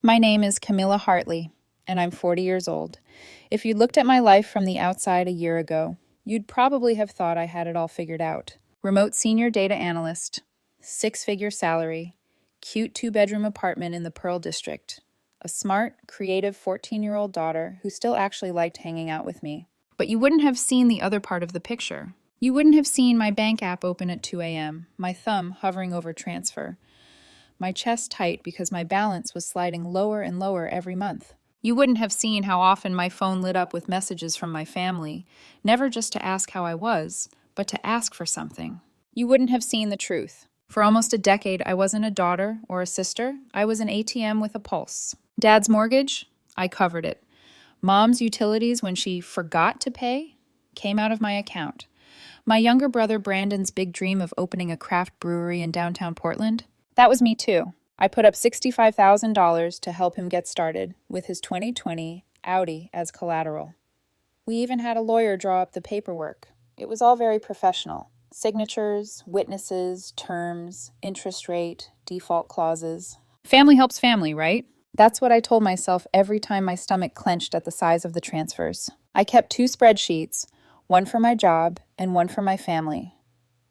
My name is Camilla Hartley, and I'm 40 years old. If you looked at my life from the outside a year ago, you'd probably have thought I had it all figured out. Remote senior data analyst, six-figure salary, cute two-bedroom apartment in the Pearl District, a smart, creative 14-year-old daughter who still actually liked hanging out with me. But you wouldn't have seen the other part of the picture. You wouldn't have seen my bank app open at 2 a.m., my thumb hovering over transfer, my chest tight because my balance was sliding lower and lower every month. You wouldn't have seen how often my phone lit up with messages from my family, never just to ask how I was, but to ask for something. You wouldn't have seen the truth. For almost a decade, I wasn't a daughter or a sister. I was an ATM with a pulse. Dad's mortgage? I covered it. Mom's utilities when she forgot to pay came out of my account. My younger brother Brandon's big dream of opening a craft brewery in downtown Portland? That was me too. I put up $65,000 to help him get started with his 2020 Audi as collateral. We even had a lawyer draw up the paperwork. It was all very professional. Signatures, witnesses, terms, interest rate, default clauses. Family helps family, right? That's what I told myself every time my stomach clenched at the size of the transfers. I kept two spreadsheets, one for my job and one for my family.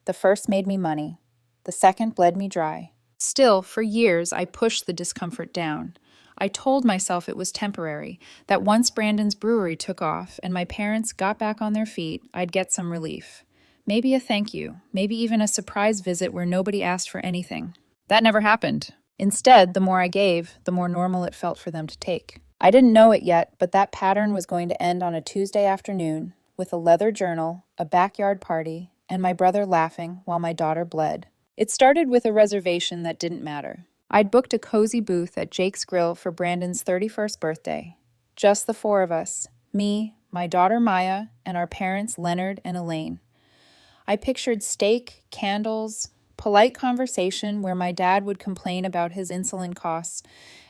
The first made me money. The second bled me dry. Still, for years, I pushed the discomfort down. I told myself it was temporary, that once Brandon's brewery took off and my parents got back on their feet, I'd get some relief. Maybe a thank you, maybe even a surprise visit where nobody asked for anything. That never happened. Instead, the more I gave, the more normal it felt for them to take. I didn't know it yet, but that pattern was going to end on a Tuesday afternoon with a leather journal, a backyard party, and my brother laughing while my daughter bled. It started with a reservation that didn't matter. I'd booked a cozy booth at Jake's Grill for Brandon's 31st birthday. Just the four of us, me, my daughter Maya, and our parents Leonard and Elaine. I pictured steak, candles, polite conversation where my dad would complain about his insulin costs,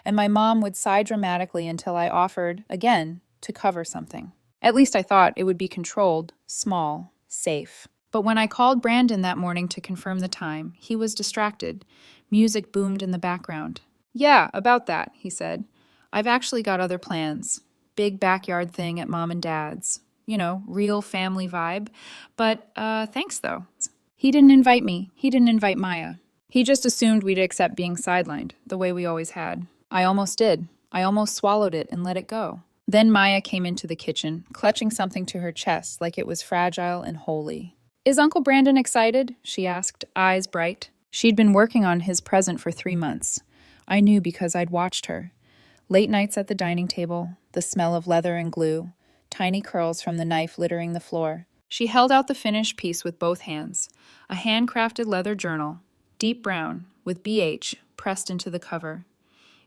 and my mom would sigh dramatically until I offered, again, to cover something. At least I thought it would be controlled, small, safe. But when I called Brandon that morning to confirm the time, he was distracted. Music boomed in the background. "Yeah, about that," he said. "I've actually got other plans. Big backyard thing at Mom and Dad's. Real family vibe. But, thanks though." He didn't invite me. He didn't invite Maya. He just assumed we'd accept being sidelined, the way we always had. I almost did. I almost swallowed it and let it go. Then Maya came into the kitchen, clutching something to her chest like it was fragile and holy. "Is Uncle Brandon excited?" she asked, eyes bright. She'd been working on his present for 3 months. I knew because I'd watched her. Late nights at the dining table, the smell of leather and glue, tiny curls from the knife littering the floor. She held out the finished piece with both hands, a handcrafted leather journal, deep brown, with BH pressed into the cover.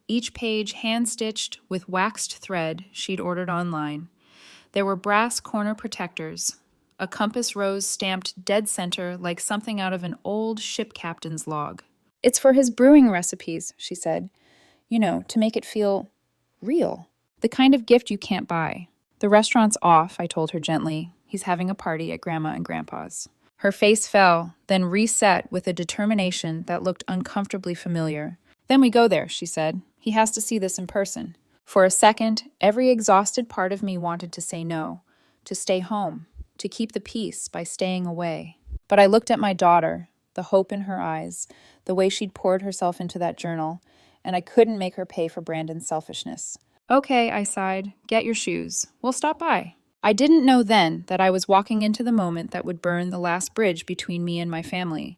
Each page hand-stitched with waxed thread she'd ordered online. There were brass corner protectors, a compass rose stamped dead center like something out of an old ship captain's log. "It's for his brewing recipes," she said. To make it feel real. The kind of gift you can't buy. "The restaurant's off," I told her gently. "He's having a party at Grandma and Grandpa's." Her face fell, then reset with a determination that looked uncomfortably familiar. "Then we go there," she said. "He has to see this in person." For a second, every exhausted part of me wanted to say no, to stay home, to keep the peace by staying away. But I looked at my daughter, the hope in her eyes, the way she'd poured herself into that journal, and I couldn't make her pay for Brandon's selfishness. "Okay," I sighed. "Get your shoes. We'll stop by." I didn't know then that I was walking into the moment that would burn the last bridge between me and my family.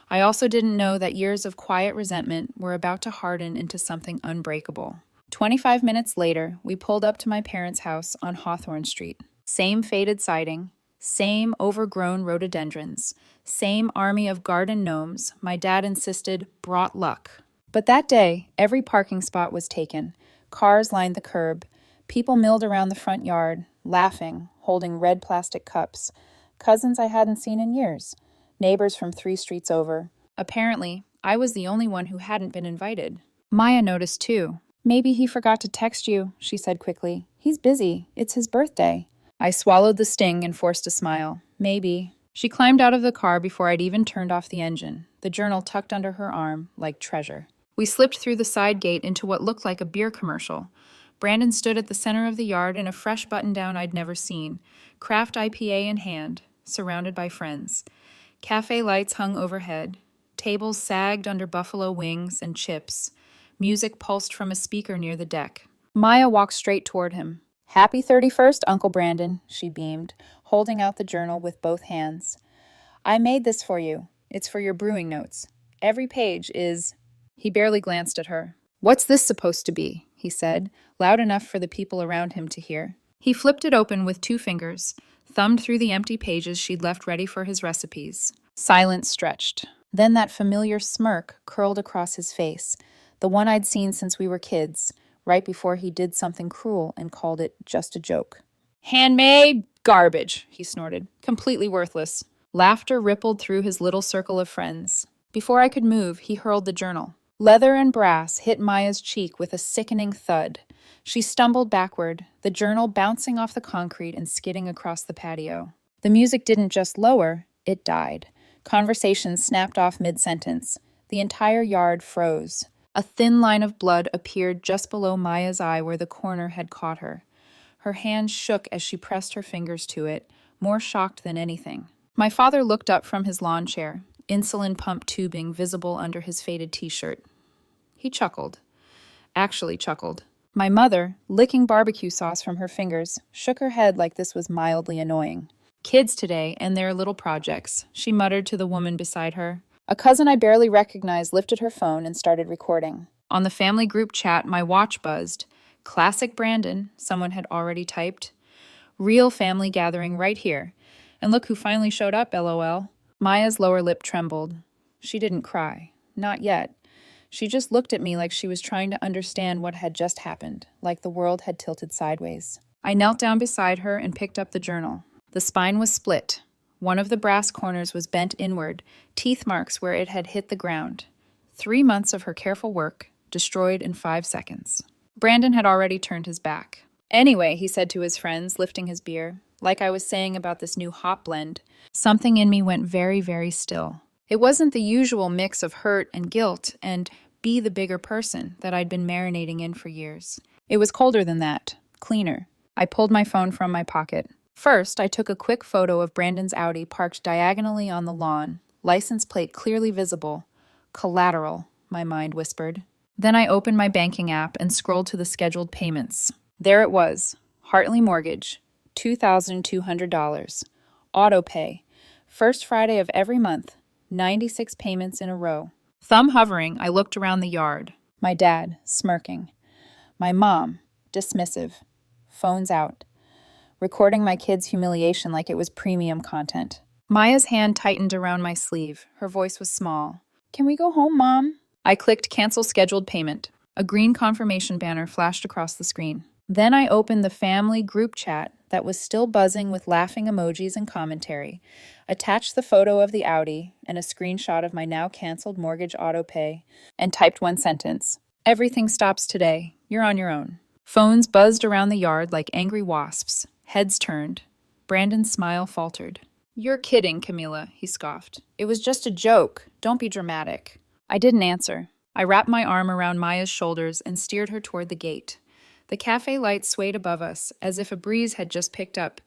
I also didn't know that years of quiet resentment were about to harden into something unbreakable. 25 minutes later, we pulled up to my parents' house on Hawthorne Street. Same faded siding, same overgrown rhododendrons, same army of garden gnomes my dad insisted brought luck. But that day, every parking spot was taken. Cars lined the curb. People milled around the front yard, laughing, holding red plastic cups. Cousins I hadn't seen in years. Neighbors from 3 streets over. Apparently, I was the only one who hadn't been invited. Maya noticed too. "Maybe he forgot to text you," she said quickly. "He's busy. It's his birthday." I swallowed the sting and forced a smile. Maybe. She climbed out of the car before I'd even turned off the engine, the journal tucked under her arm like treasure. We slipped through the side gate into what looked like a beer commercial. Brandon stood at the center of the yard in a fresh button-down I'd never seen, craft IPA in hand, surrounded by friends. Cafe lights hung overhead. Tables sagged under buffalo wings and chips. Music pulsed from a speaker near the deck. Maya walked straight toward him. "Happy 31st, Uncle Brandon," she beamed, holding out the journal with both hands. "I made this for you. It's for your brewing notes. Every page is—" He barely glanced at her. "What's this supposed to be?" he said, loud enough for the people around him to hear. He flipped it open with 2 fingers, thumbed through the empty pages she'd left ready for his recipes. Silence stretched. Then that familiar smirk curled across his face, the one I'd seen since we were kids, right before he did something cruel and called it just a joke. "Handmade garbage," he snorted. "Completely worthless." Laughter rippled through his little circle of friends. Before I could move, he hurled the journal. Leather and brass hit Maya's cheek with a sickening thud. She stumbled backward, the journal bouncing off the concrete and skidding across the patio. The music didn't just lower, it died. Conversation snapped off mid-sentence. The entire yard froze. A thin line of blood appeared just below Maya's eye where the corner had caught her. Her hand shook as she pressed her fingers to it, more shocked than anything. My father looked up from his lawn chair, insulin pump tubing visible under his faded t-shirt. He chuckled. Actually chuckled. My mother, licking barbecue sauce from her fingers, shook her head like this was mildly annoying. "Kids today and their little projects," she muttered to the woman beside her. A cousin I barely recognized lifted her phone and started recording. On the family group chat, my watch buzzed. "Classic Brandon," someone had already typed. "Real family gathering right here. And look who finally showed up, LOL. Maya's lower lip trembled. She didn't cry. Not yet. She just looked at me like she was trying to understand what had just happened, like the world had tilted sideways. I knelt down beside her and picked up the journal. The spine was split. One of the brass corners was bent inward, teeth marks where it had hit the ground. 3 months of her careful work, destroyed in 5 seconds. Brandon had already turned his back. "Anyway," he said to his friends, lifting his beer, like I was saying about this new hop blend, something in me went very, very still. It wasn't the usual mix of hurt and guilt and be the bigger person that I'd been marinating in for years. It was colder than that, cleaner. I pulled my phone from my pocket. First, I took a quick photo of Brandon's Audi parked diagonally on the lawn, license plate clearly visible. Collateral, my mind whispered. Then I opened my banking app and scrolled to the scheduled payments. There it was, Hartley Mortgage, $2,200. Auto pay, first Friday of every month, 96 payments in a row. Thumb hovering, I looked around the yard. My dad, smirking. My mom, dismissive. Phones out. Recording my kid's humiliation like it was premium content. Maya's hand tightened around my sleeve. Her voice was small. "Can we go home, Mom?" I clicked cancel scheduled payment. A green confirmation banner flashed across the screen. Then I opened the family group chat that was still buzzing with laughing emojis and commentary, attached the photo of the Audi and a screenshot of my now canceled mortgage auto pay, and typed one sentence. "Everything stops today. You're on your own." Phones buzzed around the yard like angry wasps. Heads turned. Brandon's smile faltered. "You're kidding, Camila," he scoffed. "It was just a joke. Don't be dramatic." I didn't answer. I wrapped my arm around Maya's shoulders and steered her toward the gate. The cafe lights swayed above us, as if a breeze had just picked up,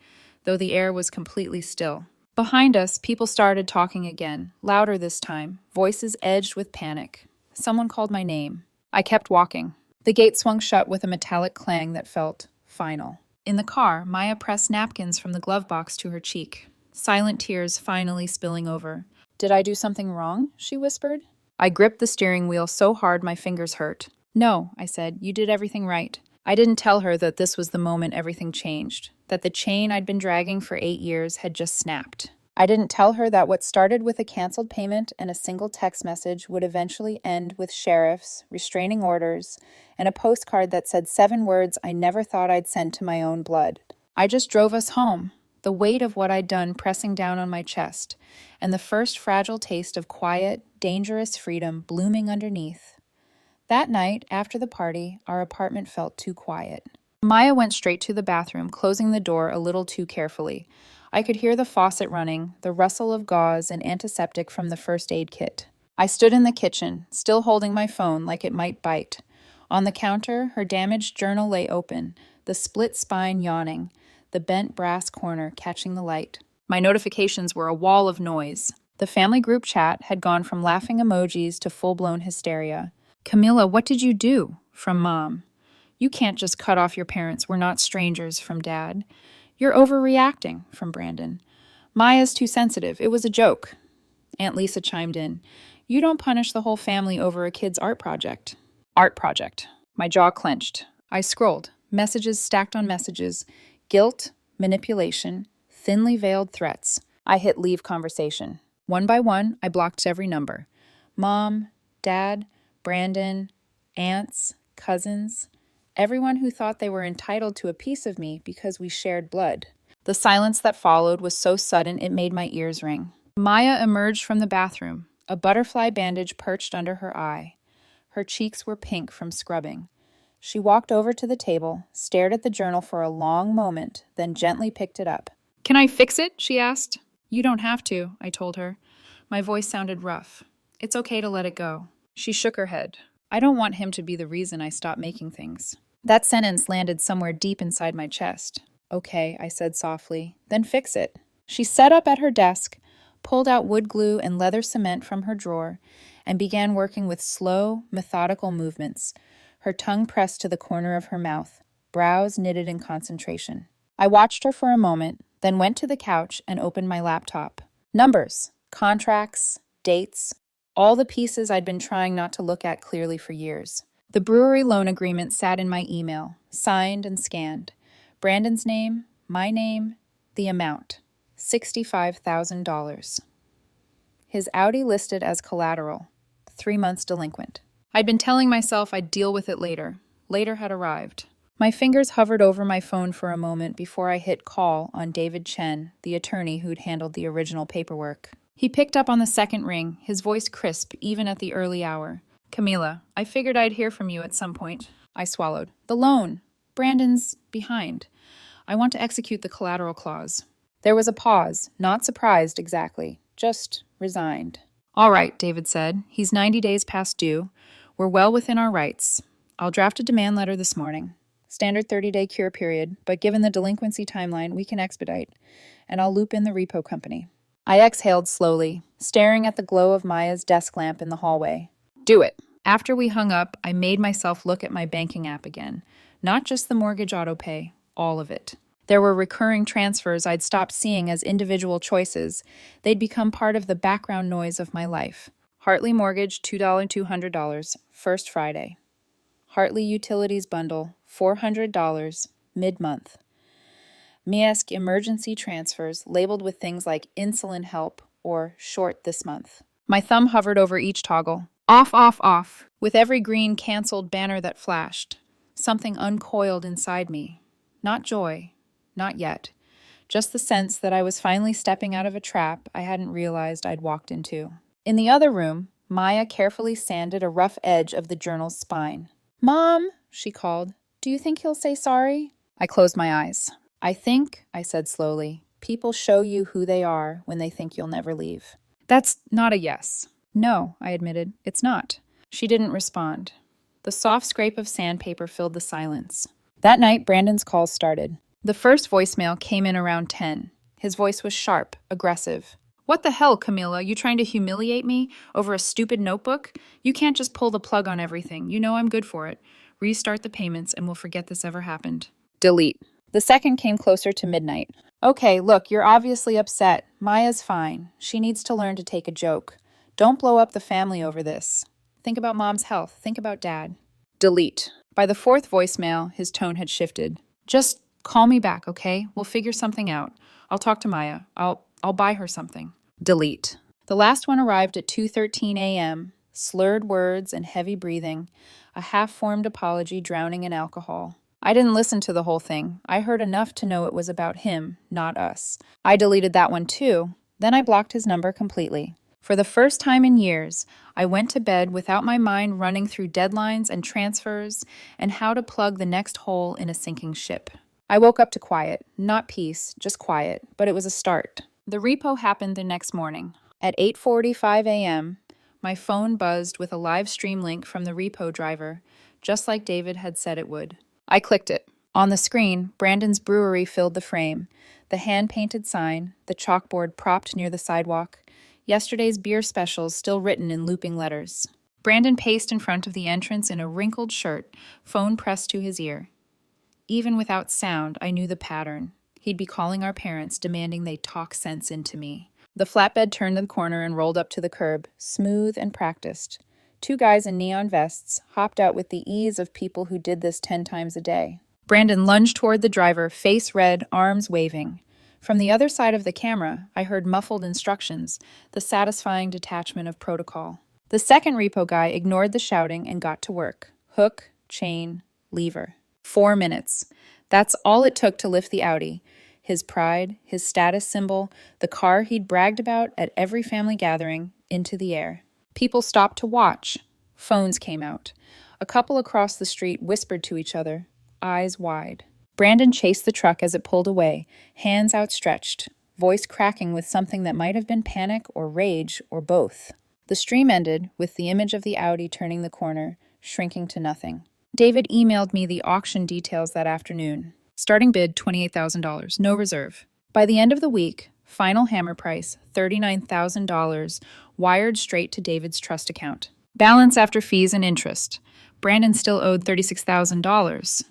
though the air was completely still. Behind us, people started talking again, louder this time, voices edged with panic. Someone called my name. I kept walking. The gate swung shut with a metallic clang that felt final. In the car, Maya pressed napkins from the glove box to her cheek, silent tears finally spilling over. "Did I do something wrong?" she whispered. I gripped the steering wheel so hard my fingers hurt. "No," I said, "you did everything right." I didn't tell her that this was the moment everything changed, that the chain I'd been dragging for 8 years had just snapped. I didn't tell her that what started with a canceled payment and a single text message would eventually end with sheriffs, restraining orders, and a postcard that said 7 words I never thought I'd send to my own blood. I just drove us home, the weight of what I'd done pressing down on my chest, and the first fragile taste of quiet, dangerous freedom blooming underneath. That night, after the party, our apartment felt too quiet. Maya went straight to the bathroom, closing the door a little too carefully. I could hear the faucet running, the rustle of gauze and antiseptic from the first aid kit. I stood in the kitchen, still holding my phone like it might bite. On the counter, her damaged journal lay open, the split spine yawning, the bent brass corner catching the light. My notifications were a wall of noise. The family group chat had gone from laughing emojis to full-blown hysteria. "Camilla, what did you do?" from Mom. "You can't just cut off your parents. We're not strangers," from Dad. "You're overreacting," from Brandon. "Maya's too sensitive. It was a joke." Aunt Lisa chimed in. "You don't punish the whole family over a kid's art project." Art project. My jaw clenched. I scrolled. Messages stacked on messages. Guilt, manipulation, thinly veiled threats. I hit leave conversation. One by one, I blocked every number. Mom, Dad, Brandon, aunts, cousins, everyone who thought they were entitled to a piece of me because we shared blood. The silence that followed was so sudden it made my ears ring. Maya emerged from the bathroom, a butterfly bandage perched under her eye. Her cheeks were pink from scrubbing. She walked over to the table, stared at the journal for a long moment, then gently picked it up. "Can I fix it?" she asked. "You don't have to," I told her. My voice sounded rough. "It's okay to let it go." She shook her head. "I don't want him to be the reason I stop making things." That sentence landed somewhere deep inside my chest. "Okay," I said softly, "then fix it." She sat up at her desk, pulled out wood glue and leather cement from her drawer, and began working with slow, methodical movements, her tongue pressed to the corner of her mouth, brows knitted in concentration. I watched her for a moment, then went to the couch and opened my laptop. Numbers, contracts, dates, all the pieces I'd been trying not to look at clearly for years. The brewery loan agreement sat in my email, signed and scanned. Brandon's name, my name, the amount, $65,000. His Audi listed as collateral, 3 months delinquent. I'd been telling myself I'd deal with it later. Later had arrived. My fingers hovered over my phone for a moment before I hit call on David Chen, the attorney who'd handled the original paperwork. He picked up on the second ring, his voice crisp even at the early hour. "Camila, I figured I'd hear from you at some point." I swallowed. "The loan. Brandon's behind. I want to execute the collateral clause." There was a pause, not surprised exactly, just resigned. "All right," David said. "He's 90 days past due. We're well within our rights. I'll draft a demand letter this morning. Standard 30-day cure period, but given the delinquency timeline, we can expedite. And I'll loop in the repo company." I exhaled slowly, staring at the glow of Maya's desk lamp in the hallway. "Do it." After we hung up, I made myself look at my banking app again. Not just the mortgage autopay, all of it. There were recurring transfers I'd stopped seeing as individual choices. They'd become part of the background noise of my life. Hartley Mortgage, $200, first Friday. Hartley Utilities Bundle, $400, mid-month. Miesk emergency transfers labeled with things like insulin help or short this month. My thumb hovered over each toggle. Off, off, off. With every green canceled banner that flashed, something uncoiled inside me. Not joy. Not yet. Just the sense that I was finally stepping out of a trap I hadn't realized I'd walked into. In the other room, Maya carefully sanded a rough edge of the journal's spine. "Mom," she called, "do you think he'll say sorry?" I closed my eyes. I said slowly, "people show you who they are when they think you'll never leave." "That's not a yes." "No," I admitted, "it's not." She didn't respond. The soft scrape of sandpaper filled the silence. That night, Brandon's calls started. The first voicemail came in around 10. His voice was sharp, aggressive. "What the hell, Camilla? You trying to humiliate me over a stupid notebook? You can't just pull the plug on everything. You know I'm good for it. Restart the payments and we'll forget this ever happened." Delete. The second came closer to midnight. "Okay, look, you're obviously upset. Maya's fine. She needs to learn to take a joke. Don't blow up the family over this. Think about Mom's health. Think about Dad." Delete. By the fourth voicemail, his tone had shifted. "Just call me back, okay? We'll figure something out. I'll talk to Maya. I'll buy her something." Delete. The last one arrived at 2:13 a.m., slurred words and heavy breathing, a half-formed apology drowning in alcohol. I didn't listen to the whole thing. I heard enough to know it was about him, not us. I deleted that one too. Then I blocked his number completely. For the first time in years, I went to bed without my mind running through deadlines and transfers and how to plug the next hole in a sinking ship. I woke up to quiet, not peace, just quiet, but it was a start. The repo happened the next morning. At 8:45 a.m., My phone buzzed with a live stream link from the repo driver, just like David had said it would. I clicked it. On the screen, Brandon's brewery filled the frame. The hand-painted sign, the chalkboard propped near the sidewalk, yesterday's beer specials still written in looping letters. Brandon paced in front of the entrance in a wrinkled shirt, phone pressed to his ear. Even without sound, I knew the pattern. He'd be calling our parents, demanding they talk sense into me. The flatbed turned the corner and rolled up to the curb, smooth and practiced. Two guys in neon vests hopped out with the ease of people who did this 10 times a day. Brandon lunged toward the driver, face red, arms waving. From the other side of the camera, I heard muffled instructions, the satisfying detachment of protocol. The second repo guy ignored the shouting and got to work. Hook, chain, lever. 4 minutes. That's all it took to lift the Audi. His pride, his status symbol, the car he'd bragged about at every family gathering, into the air. People stopped to watch. Phones came out. A couple across the street whispered to each other, eyes wide. Brandon chased the truck as it pulled away, hands outstretched, voice cracking with something that might have been panic or rage or both. The stream ended with the image of the Audi turning the corner, shrinking to nothing. David emailed me the auction details that afternoon. Starting bid, $28,000, no reserve. By the end of the week, final hammer price, $39,000, wired straight to David's trust account. Balance after fees and interest. Brandon still owed $36,000.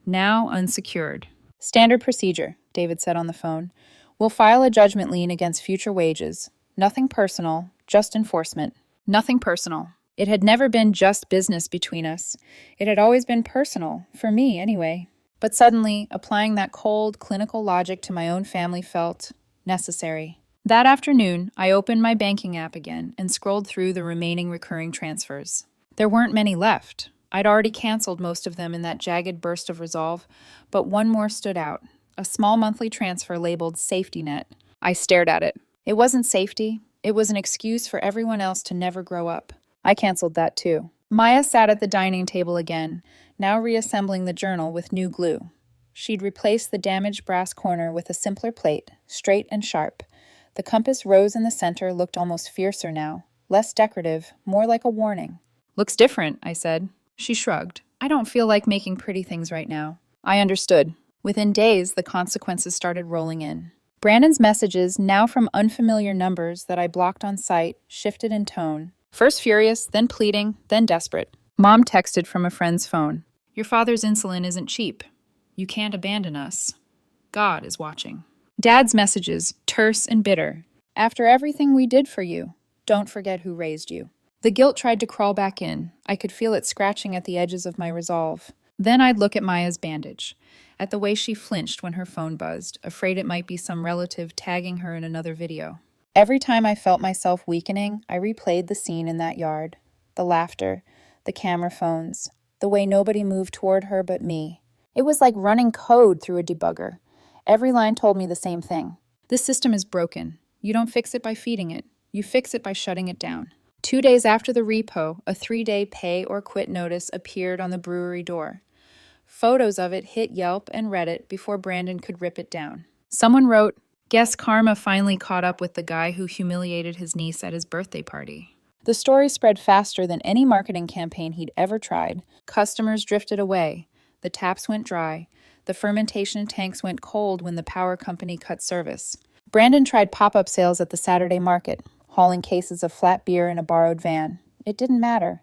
Now unsecured. Standard procedure, David said on the phone. We'll file a judgment lien against future wages. Nothing personal, just enforcement. Nothing personal. It had never been just business between us. It had always been personal, for me anyway. But suddenly, applying that cold, clinical logic to my own family felt necessary. That afternoon, I opened my banking app again and scrolled through the remaining recurring transfers. There weren't many left. I'd already canceled most of them in that jagged burst of resolve, but one more stood out. A small monthly transfer labeled Safety Net. I stared at it. It wasn't safety. It was an excuse for everyone else to never grow up. I canceled that too. Maya sat at the dining table again, now reassembling the journal with new glue. She'd replaced the damaged brass corner with a simpler plate, straight and sharp. The compass rose in the center looked almost fiercer now, less decorative, more like a warning. Looks different, I said. She shrugged. I don't feel like making pretty things right now. I understood. Within days, the consequences started rolling in. Brandon's messages, now from unfamiliar numbers that I blocked on sight, shifted in tone. First furious, then pleading, then desperate. Mom texted from a friend's phone. Your father's insulin isn't cheap. You can't abandon us. God is watching. Dad's messages, terse and bitter. After everything we did for you, don't forget who raised you. The guilt tried to crawl back in. I could feel it scratching at the edges of my resolve. Then I'd look at Maya's bandage, at the way she flinched when her phone buzzed, afraid it might be some relative tagging her in another video. Every time I felt myself weakening, I replayed the scene in that yard. The laughter, the camera phones, the way nobody moved toward her but me. It was like running code through a debugger. Every line told me the same thing. This system is broken. You don't fix it by feeding it. You fix it by shutting it down. 2 days after the repo, a 3-day pay or quit notice appeared on the brewery door. Photos of it hit Yelp and Reddit before Brandon could rip it down. Someone wrote, "Guess karma finally caught up with the guy who humiliated his niece at his birthday party." The story spread faster than any marketing campaign he'd ever tried. Customers drifted away. The taps went dry. The fermentation tanks went cold when the power company cut service. Brandon tried pop-up sales at the Saturday market, hauling cases of flat beer in a borrowed van. It didn't matter.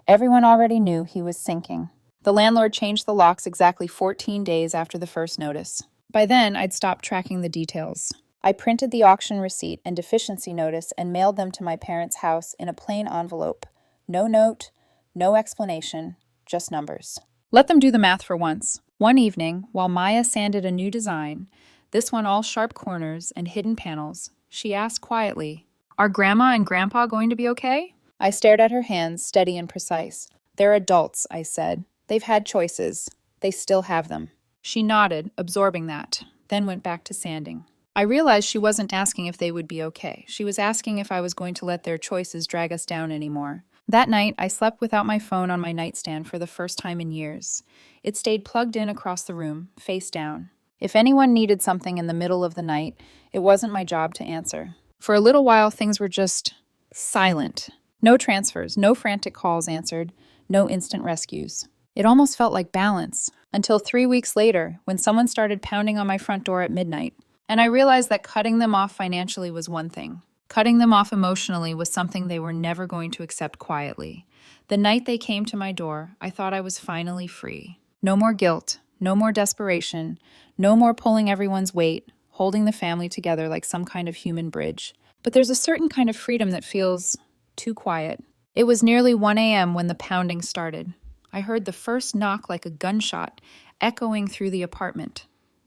Everyone already knew he was sinking. The landlord changed the locks exactly 14 days after the first notice. By then, I'd stopped tracking the details. I printed the auction receipt and deficiency notice and mailed them to my parents' house in a plain envelope. No note, no explanation, just numbers. Let them do the math for once. One evening, while Maya sanded a new design, this one all sharp corners and hidden panels, she asked quietly, "Are Grandma and Grandpa going to be okay?" I stared at her hands, steady and precise. "They're adults," I said. "They've had choices. They still have them." She nodded, absorbing that, then went back to sanding. I realized she wasn't asking if they would be okay. She was asking if I was going to let their choices drag us down anymore. That night, I slept without my phone on my nightstand for the first time in years. It stayed plugged in across the room, face down. If anyone needed something in the middle of the night, it wasn't my job to answer. For a little while, things were just silent. No transfers, no frantic calls answered, no instant rescues. It almost felt like balance, until 3 weeks later, when someone started pounding on my front door at midnight. And I realized that cutting them off financially was one thing. Cutting them off emotionally was something they were never going to accept quietly. The night they came to my door, I thought I was finally free. No more guilt, no more desperation, no more pulling everyone's weight, holding the family together like some kind of human bridge. But there's a certain kind of freedom that feels too quiet. It was nearly 1 a.m. when the pounding started. I heard the first knock like a gunshot, echoing through the apartment.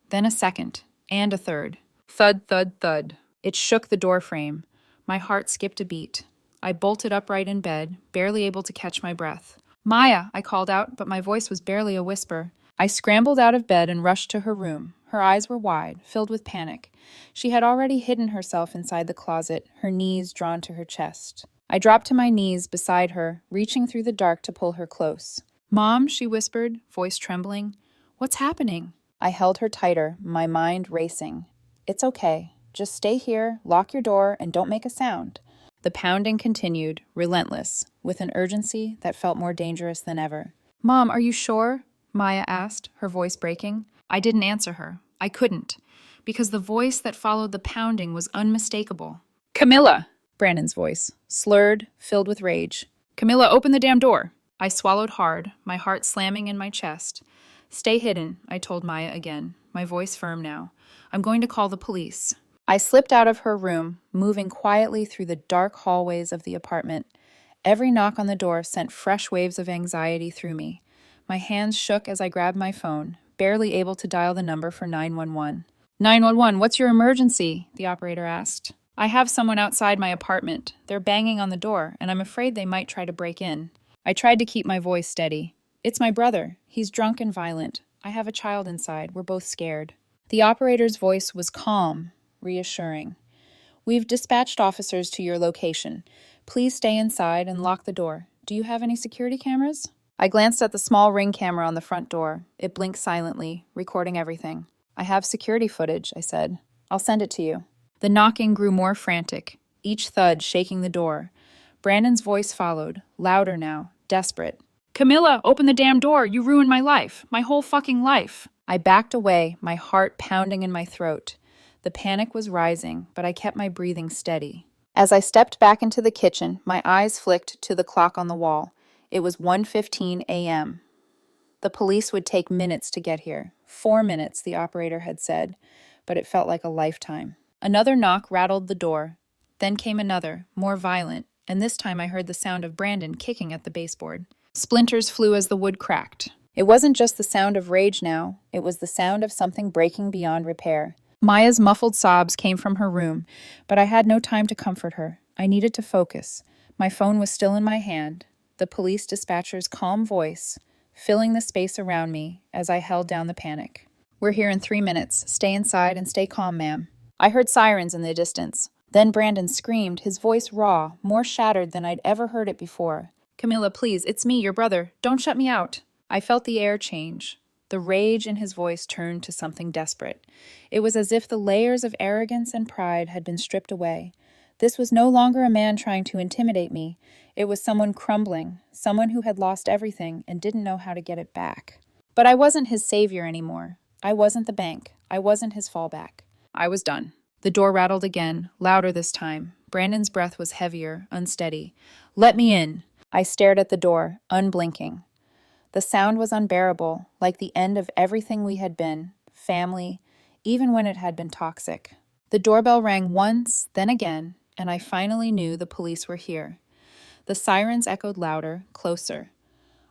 Then a second, and a third. Thud, thud, thud. It shook the door frame. My heart skipped a beat. I bolted upright in bed, barely able to catch my breath. "Maya," I called out, but my voice was barely a whisper. I scrambled out of bed and rushed to her room. Her eyes were wide, filled with panic. She had already hidden herself inside the closet, her knees drawn to her chest. I dropped to my knees beside her, reaching through the dark to pull her close. "Mom," she whispered, voice trembling. "What's happening?" I held her tighter, my mind racing. "It's okay. Just stay here, lock your door, and don't make a sound." The pounding continued, relentless, with an urgency that felt more dangerous than ever. "Mom, are you sure?" Maya asked, her voice breaking. I didn't answer her. I couldn't, because the voice that followed the pounding was unmistakable. "Camilla!" Brandon's voice, slurred, filled with rage. "Camilla, open the damn door!" I swallowed hard, my heart slamming in my chest. "Stay hidden," I told Maya again, my voice firm now. "I'm going to call the police." I slipped out of her room, moving quietly through the dark hallways of the apartment. Every knock on the door sent fresh waves of anxiety through me. My hands shook as I grabbed my phone, barely able to dial the number for 911. "911, what's your emergency?" the operator asked. "I have someone outside my apartment. They're banging on the door, and I'm afraid they might try to break in." I tried to keep my voice steady. "It's my brother. He's drunk and violent. I have a child inside. We're both scared." The operator's voice was calm, reassuring. "We've dispatched officers to your location. Please stay inside and lock the door. Do you have any security cameras?" I glanced at the small Ring camera on the front door. It blinked silently, recording everything. "I have security footage," I said. "I'll send it to you." The knocking grew more frantic, each thud shaking the door. Brandon's voice followed, louder now, desperate. "Camilla, open the damn door! You ruined my life! My whole fucking life!" I backed away, my heart pounding in my throat. The panic was rising, but I kept my breathing steady. As I stepped back into the kitchen, my eyes flicked to the clock on the wall. It was 1:15 a.m. The police would take minutes to get here. 4 minutes, the operator had said, but it felt like a lifetime. Another knock rattled the door. Then came another, more violent, and this time I heard the sound of Brandon kicking at the baseboard. Splinters flew as the wood cracked. It wasn't just the sound of rage now, it was the sound of something breaking beyond repair. Maya's muffled sobs came from her room, but I had no time to comfort her. I needed to focus. My phone was still in my hand, the police dispatcher's calm voice filling the space around me as I held down the panic. "We're here in 3 minutes. Stay inside and stay calm, ma'am." I heard sirens in the distance. Then Brandon screamed, his voice raw, more shattered than I'd ever heard it before. "Camilla, please, it's me, your brother. Don't shut me out." I felt the air change. The rage in his voice turned to something desperate. It was as if the layers of arrogance and pride had been stripped away. This was no longer a man trying to intimidate me. It was someone crumbling, someone who had lost everything and didn't know how to get it back. But I wasn't his savior anymore. I wasn't the bank. I wasn't his fallback. I was done. The door rattled again, louder this time. Brandon's breath was heavier, unsteady. "Let me in." I stared at the door, unblinking. The sound was unbearable, like the end of everything we had been, family, even when it had been toxic. The doorbell rang once, then again, and I finally knew the police were here. The sirens echoed louder, closer.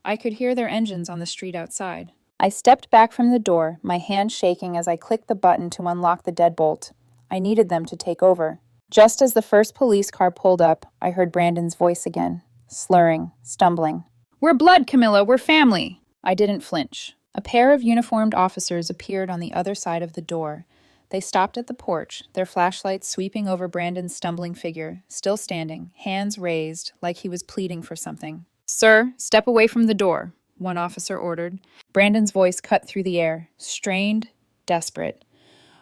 I could hear their engines on the street outside. I stepped back from the door, my hand shaking as I clicked the button to unlock the deadbolt. I needed them to take over. Just as the first police car pulled up, I heard Brandon's voice again, slurring, stumbling. "We're blood, Camilla, we're family." I didn't flinch. A pair of uniformed officers appeared on the other side of the door. They stopped at the porch, their flashlights sweeping over Brandon's stumbling figure, still standing, hands raised, like he was pleading for something. "Sir, step away from the door," one officer ordered. Brandon's voice cut through the air, strained, desperate.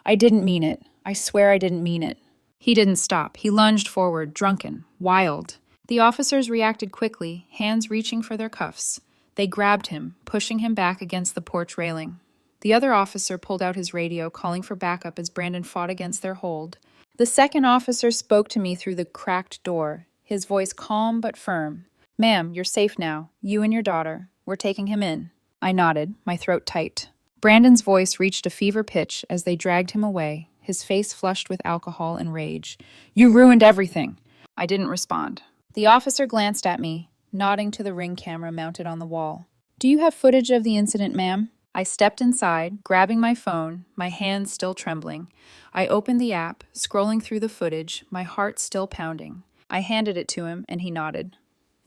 "I didn't mean it. I swear I didn't mean it." He didn't stop. He lunged forward, drunken, wild. The officers reacted quickly, hands reaching for their cuffs. They grabbed him, pushing him back against the porch railing. The other officer pulled out his radio, calling for backup as Brandon fought against their hold. The second officer spoke to me through the cracked door, his voice calm but firm. "Ma'am, you're safe now. You and your daughter. We're taking him in." I nodded, my throat tight. Brandon's voice reached a fever pitch as they dragged him away, his face flushed with alcohol and rage. "You ruined everything!" I didn't respond. The officer glanced at me, nodding to the Ring camera mounted on the wall. "Do you have footage of the incident, ma'am?" I stepped inside, grabbing my phone, my hands still trembling. I opened the app, scrolling through the footage, my heart still pounding. I handed it to him, and he nodded.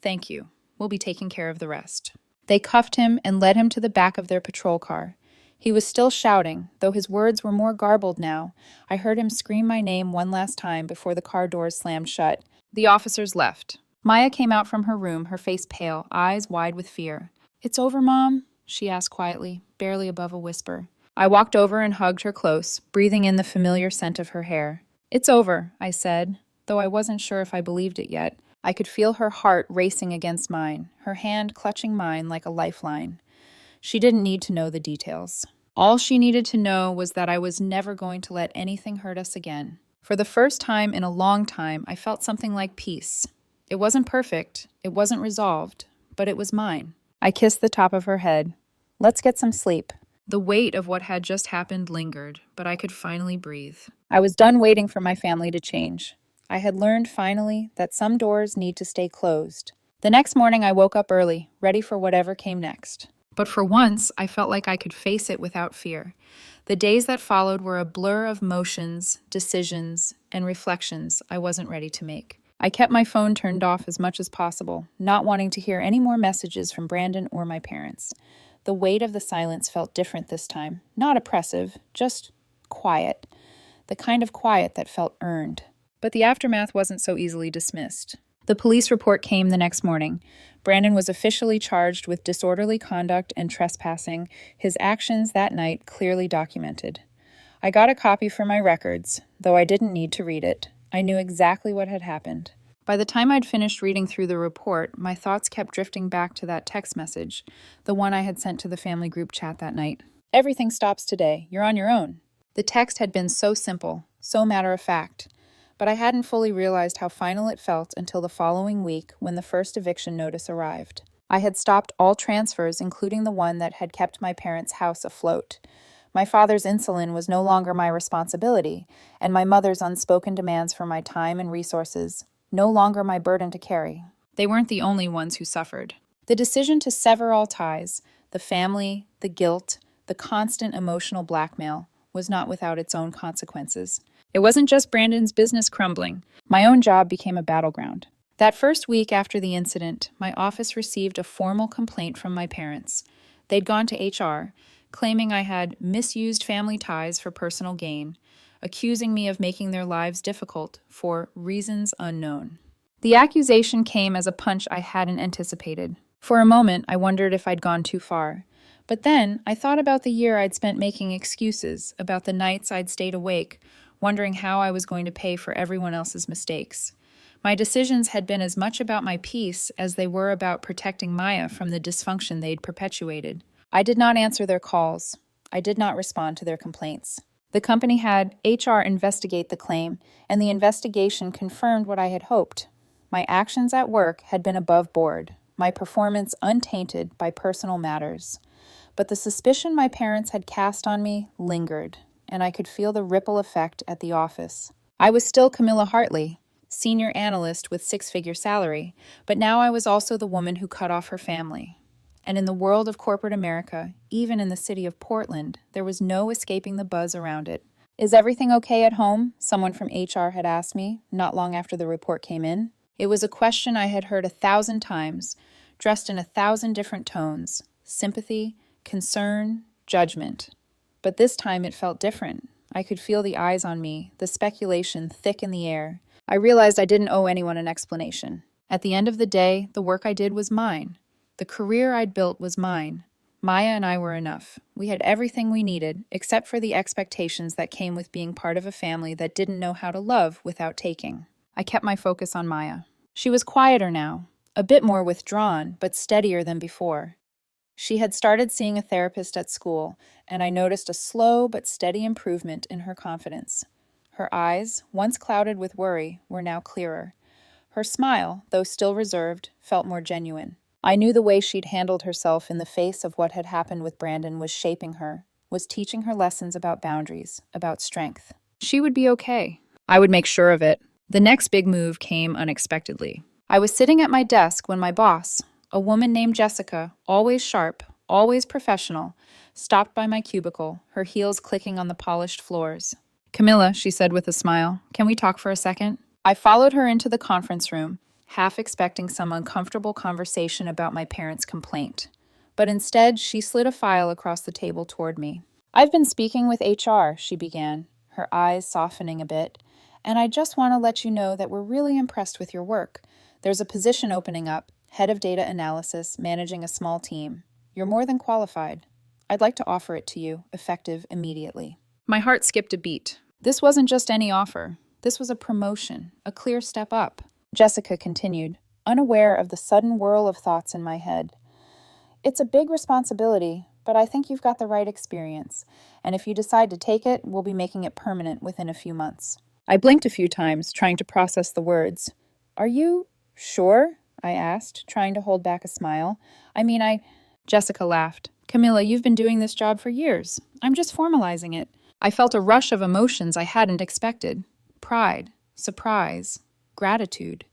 "Thank you. We'll be taking care of the rest." They cuffed him and led him to the back of their patrol car. He was still shouting, though his words were more garbled now. I heard him scream my name one last time before the car doors slammed shut. The officers left. Maya came out from her room, her face pale, eyes wide with fear. "It's over, Mom?" she asked quietly, barely above a whisper. I walked over and hugged her close, breathing in the familiar scent of her hair. "It's over," I said, though I wasn't sure if I believed it yet. I could feel her heart racing against mine, her hand clutching mine like a lifeline. She didn't need to know the details. All she needed to know was that I was never going to let anything hurt us again. For the first time in a long time, I felt something like peace. It wasn't perfect, it wasn't resolved, but it was mine. I kissed the top of her head. "Let's get some sleep." The weight of what had just happened lingered, but I could finally breathe. I was done waiting for my family to change. I had learned finally that some doors need to stay closed. The next morning I woke up early, ready for whatever came next. But for once, I felt like I could face it without fear. The days that followed were a blur of motions, decisions, and reflections I wasn't ready to make. I kept my phone turned off as much as possible, not wanting to hear any more messages from Brandon or my parents. The weight of the silence felt different this time, not oppressive, just quiet. The kind of quiet that felt earned. But the aftermath wasn't so easily dismissed. The police report came the next morning. Brandon was officially charged with disorderly conduct and trespassing, his actions that night clearly documented. I got a copy for my records, though I didn't need to read it. I knew exactly what had happened. By the time I'd finished reading through the report, my thoughts kept drifting back to that text message, the one I had sent to the family group chat that night. "Everything stops today. You're on your own." The text had been so simple, so matter-of-fact. But I hadn't fully realized how final it felt until the following week when the first eviction notice arrived. I had stopped all transfers, including the one that had kept my parents' house afloat. My father's insulin was no longer my responsibility, and my mother's unspoken demands for my time and resources no longer my burden to carry. They weren't the only ones who suffered. The decision to sever all ties, the family, the guilt, the constant emotional blackmail, was not without its own consequences. It wasn't just Brandon's business crumbling. My own job became a battleground. That first week after the incident, my office received a formal complaint from my parents. They'd gone to HR, claiming I had misused family ties for personal gain, accusing me of making their lives difficult for reasons unknown. The accusation came as a punch I hadn't anticipated. For a moment, I wondered if I'd gone too far. But then, I thought about the year I'd spent making excuses, about the nights I'd stayed awake, wondering how I was going to pay for everyone else's mistakes. My decisions had been as much about my peace as they were about protecting Maya from the dysfunction they'd perpetuated. I did not answer their calls. I did not respond to their complaints. The company had HR investigate the claim, and the investigation confirmed what I had hoped. My actions at work had been above board, my performance untainted by personal matters. But the suspicion my parents had cast on me lingered, and I could feel the ripple effect at the office. I was still Camilla Hartley, senior analyst with six-figure salary, but now I was also the woman who cut off her family. And in the world of corporate America, even in the city of Portland, there was no escaping the buzz around it. "Is everything okay at home?" someone from HR had asked me, not long after the report came in. It was a question I had heard 1,000 times, dressed in 1,000 different tones: sympathy, concern, judgment. But this time it felt different. I could feel the eyes on me, the speculation thick in the air. I realized I didn't owe anyone an explanation. At the end of the day, the work I did was mine. The career I'd built was mine. Maya and I were enough. We had everything we needed, except for the expectations that came with being part of a family that didn't know how to love without taking. I kept my focus on Maya. She was quieter now, a bit more withdrawn, but steadier than before. She had started seeing a therapist at school, and I noticed a slow but steady improvement in her confidence. Her eyes, once clouded with worry, were now clearer. Her smile, though still reserved, felt more genuine. I knew the way she'd handled herself in the face of what had happened with Brandon was shaping her, was teaching her lessons about boundaries, about strength. She would be okay. I would make sure of it. The next big move came unexpectedly. I was sitting at my desk when my boss, a woman named Jessica, always sharp, always professional, stopped by my cubicle, her heels clicking on the polished floors. "Camilla," she said with a smile, "can we talk for a second?" I followed her into the conference room, half expecting some uncomfortable conversation about my parents' complaint. But instead, she slid a file across the table toward me. "I've been speaking with HR," she began, her eyes softening a bit, "and I just want to let you know that we're really impressed with your work. There's a position opening up, head of data analysis, managing a small team. You're more than qualified. I'd like to offer it to you, effective immediately." My heart skipped a beat. This wasn't just any offer. This was a promotion, a clear step up. Jessica continued, unaware of the sudden whirl of thoughts in my head. "It's a big responsibility, but I think you've got the right experience, and if you decide to take it, we'll be making it permanent within a few months." I blinked a few times, trying to process the words. "Are you sure?" I asked, trying to hold back a smile. Jessica laughed. "Camilla, you've been doing this job for years. I'm just formalizing it." I felt a rush of emotions I hadn't expected. Pride, surprise, gratitude.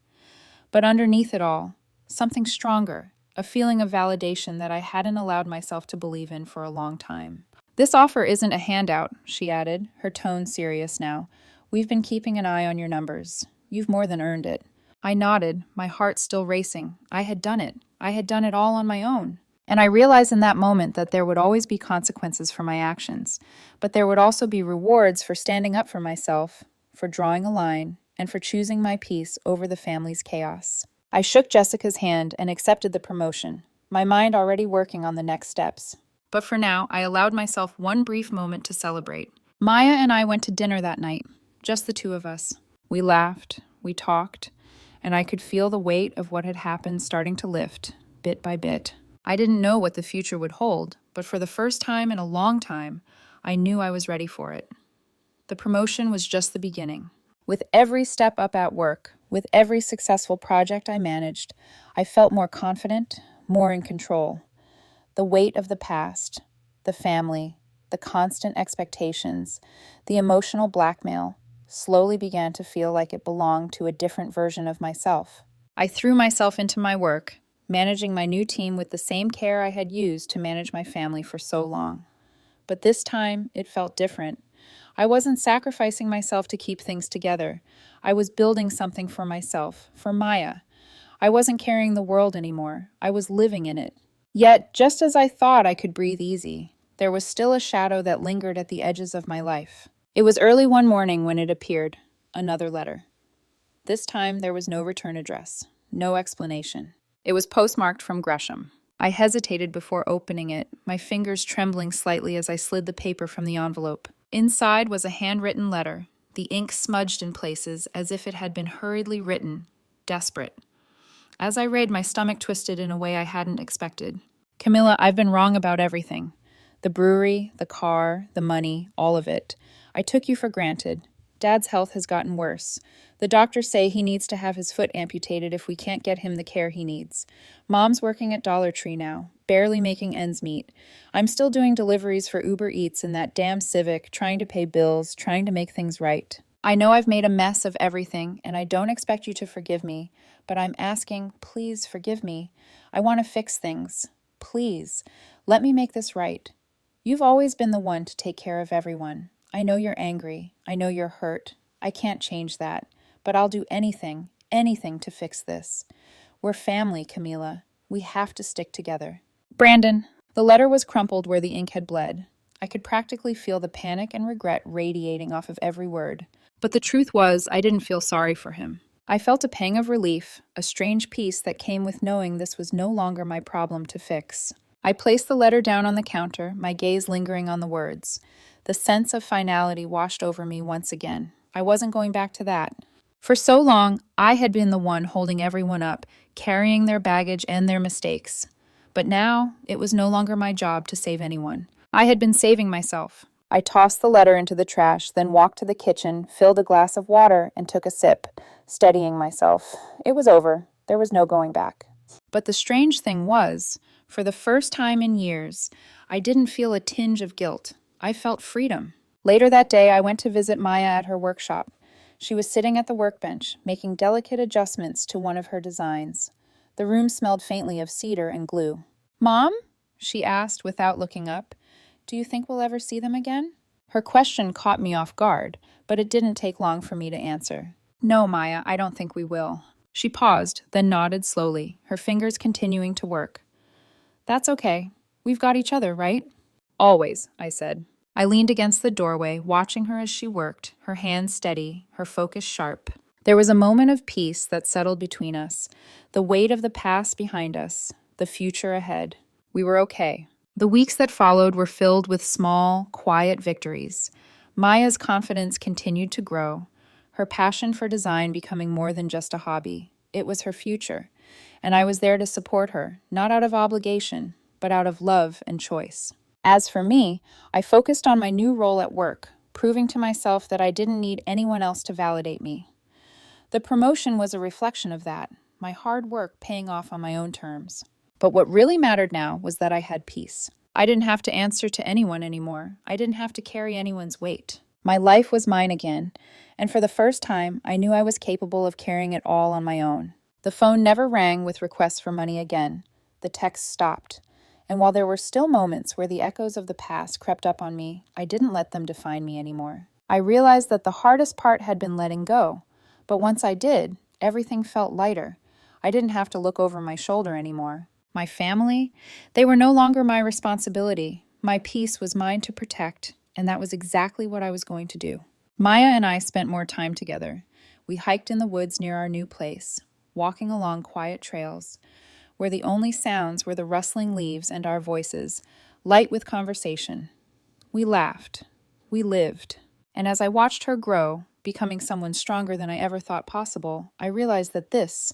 But underneath it all, something stronger, a feeling of validation that I hadn't allowed myself to believe in for a long time. "This offer isn't a handout," she added, her tone serious now. "We've been keeping an eye on your numbers. You've more than earned it." I nodded, my heart still racing. I had done it. I had done it all on my own. And I realized in that moment that there would always be consequences for my actions, but there would also be rewards for standing up for myself, for drawing a line, and for choosing my peace over the family's chaos. I shook Jessica's hand and accepted the promotion, my mind already working on the next steps. But for now, I allowed myself one brief moment to celebrate. Maya and I went to dinner that night, just the two of us. We laughed, we talked, and I could feel the weight of what had happened starting to lift, bit by bit. I didn't know what the future would hold, but for the first time in a long time, I knew I was ready for it. The promotion was just the beginning. With every step up at work, with every successful project I managed, I felt more confident, more in control. The weight of the past, the family, the constant expectations, the emotional blackmail, slowly began to feel like it belonged to a different version of myself. I threw myself into my work, managing my new team with the same care I had used to manage my family for so long. But this time, it felt different. I wasn't sacrificing myself to keep things together. I was building something for myself, for Maya. I wasn't carrying the world anymore. I was living in it. Yet, just as I thought I could breathe easy, there was still a shadow that lingered at the edges of my life. It was early one morning when it appeared, another letter. This time, there was no return address, no explanation. It was postmarked from Gresham. I hesitated before opening it, my fingers trembling slightly as I slid the paper from the envelope. Inside was a handwritten letter, the ink smudged in places as if it had been hurriedly written, desperate. As I read, my stomach twisted in a way I hadn't expected. "Camilla, I've been wrong about everything. The brewery, the car, the money, all of it. I took you for granted. Dad's health has gotten worse. The doctors say he needs to have his foot amputated if we can't get him the care he needs. Mom's working at Dollar Tree now, barely making ends meet. I'm still doing deliveries for Uber Eats in that damn Civic, trying to pay bills, trying to make things right. I know I've made a mess of everything, and I don't expect you to forgive me, but I'm asking, please forgive me. I want to fix things. Please, let me make this right. You've always been the one to take care of everyone. I know you're angry. I know you're hurt. I can't change that. But I'll do anything, anything to fix this. We're family, Camila. We have to stick together. Brandon." The letter was crumpled where the ink had bled. I could practically feel the panic and regret radiating off of every word. But the truth was, I didn't feel sorry for him. I felt a pang of relief, a strange peace that came with knowing this was no longer my problem to fix. I placed the letter down on the counter, my gaze lingering on the words. The sense of finality washed over me once again. I wasn't going back to that. For so long, I had been the one holding everyone up, carrying their baggage and their mistakes. But now, it was no longer my job to save anyone. I had been saving myself. I tossed the letter into the trash, then walked to the kitchen, filled a glass of water, and took a sip, steadying myself. It was over. There was no going back. But the strange thing was, for the first time in years, I didn't feel a tinge of guilt. I felt freedom. Later that day, I went to visit Maya at her workshop. She was sitting at the workbench, making delicate adjustments to one of her designs. The room smelled faintly of cedar and glue. "Mom?" she asked without looking up. "Do you think we'll ever see them again?" Her question caught me off guard, but it didn't take long for me to answer. "No, Maya, I don't think we will." She paused, then nodded slowly, her fingers continuing to work. "That's okay. We've got each other, right?" "Always," I said. I leaned against the doorway, watching her as she worked, her hands steady, her focus sharp. There was a moment of peace that settled between us, the weight of the past behind us, the future ahead. We were okay. The weeks that followed were filled with small, quiet victories. Maya's confidence continued to grow, her passion for design becoming more than just a hobby. It was her future, and I was there to support her, not out of obligation, but out of love and choice. As for me, I focused on my new role at work, proving to myself that I didn't need anyone else to validate me. The promotion was a reflection of that, my hard work paying off on my own terms. But what really mattered now was that I had peace. I didn't have to answer to anyone anymore. I didn't have to carry anyone's weight. My life was mine again, and for the first time, I knew I was capable of carrying it all on my own. The phone never rang with requests for money again. The texts stopped. And while there were still moments where the echoes of the past crept up on me, I didn't let them define me anymore. I realized that the hardest part had been letting go. But once I did, everything felt lighter. I didn't have to look over my shoulder anymore. My family? They were no longer my responsibility. My peace was mine to protect, and that was exactly what I was going to do. Maya and I spent more time together. We hiked in the woods near our new place, walking along quiet trails, where the only sounds were the rustling leaves and our voices, light with conversation. We laughed. We lived. And as I watched her grow, becoming someone stronger than I ever thought possible, I realized that this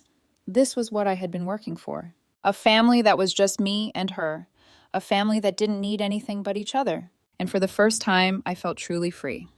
was what I had been working for. A family that was just me and her. A family that didn't need anything but each other. And for the first time, I felt truly free.